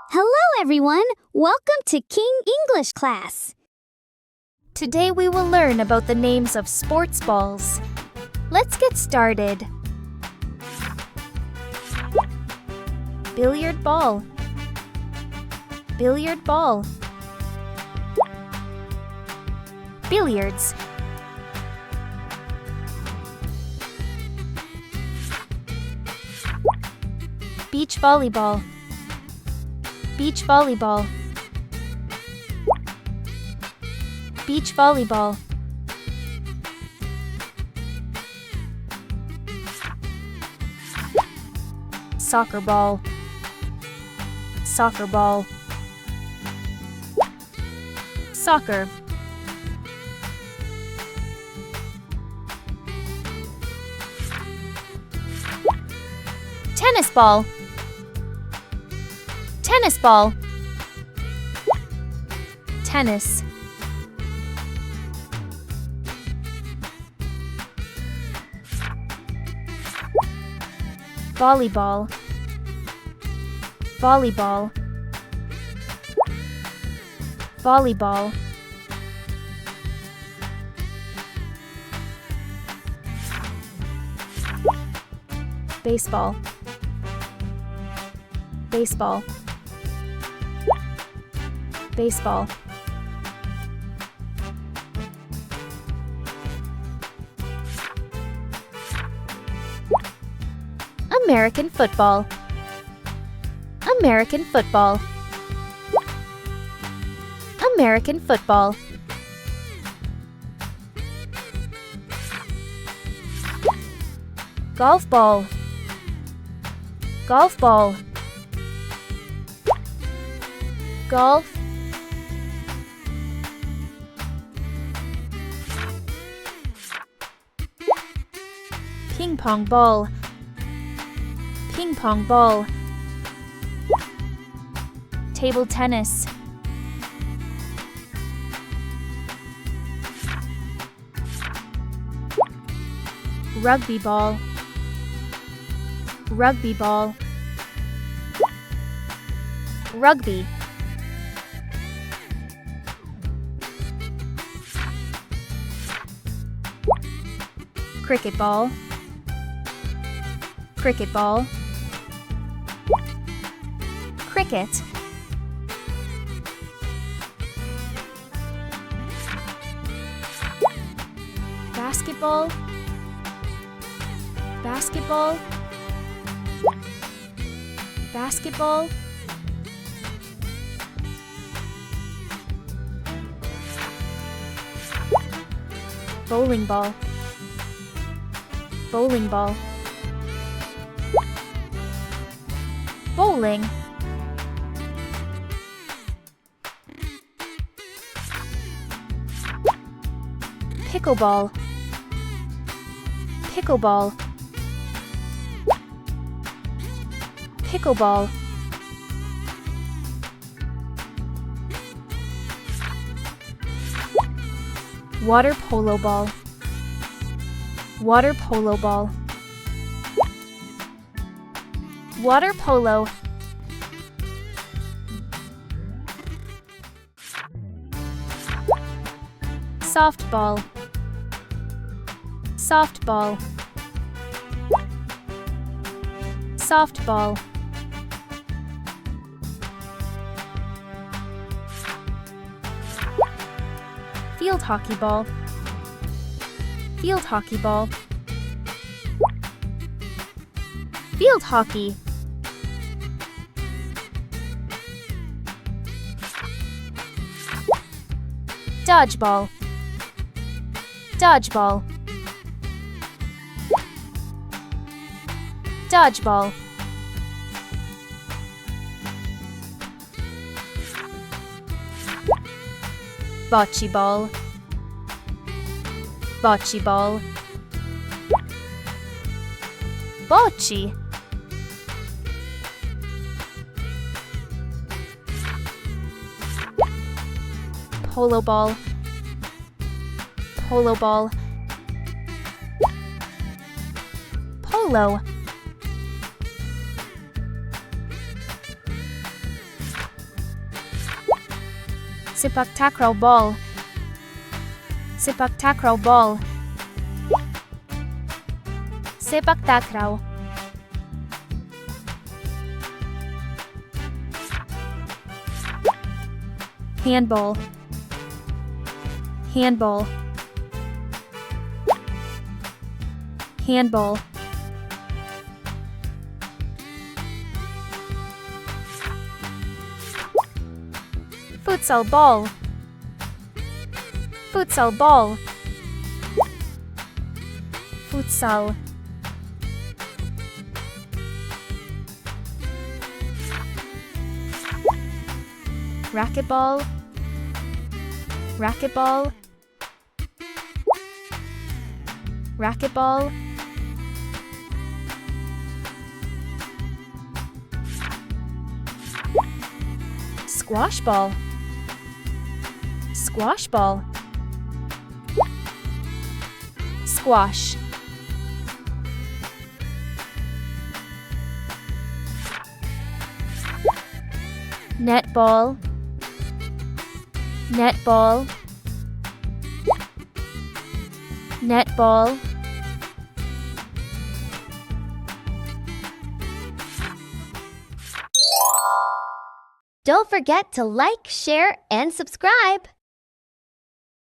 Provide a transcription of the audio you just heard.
Hello everyone! Welcome to King English class. Today we will learn about the names of sports balls. Let's get started. Billiard ball. Billiard ball. Billiards. Beach volleyball. Beach volleyball. Beach volleyball. Soccer ball. Soccer ball. Soccer. Tennis ball. Tennis ball. Tennis. Volleyball. Volleyball. Volleyball. Baseball. Baseball. Baseball. American football. American football. American football. Golf ball. Golf ball. Golf. Ping pong ball. Ping pong ball. Table tennis. Rugby ball. Rugby ball. Rugby. Cricket ball. Cricket ball. Cricket. Basketball. Basketball. Basketball. Bowling ball. Bowling ball. Bowling. Pickleball. Pickleball. Pickleball. Water polo ball. Water polo ball. Water polo. Softball. Softball. Softball. Field hockey ball. Field hockey ball. Field hockey. Dodgeball. Dodgeball. Dodgeball. Bocce ball. Bocce ball. Bocce. Polo ball. Polo ball. Polo. sepak takraw ball, sepak takraw ball, sepak takraw, handball, handball, handball, futsal ball, futsal ball, futsal, racquetball, racquetball, racquetball, squash ball, squash ball, squash, netball, netball, netball, Don't forget to like, share, and subscribe.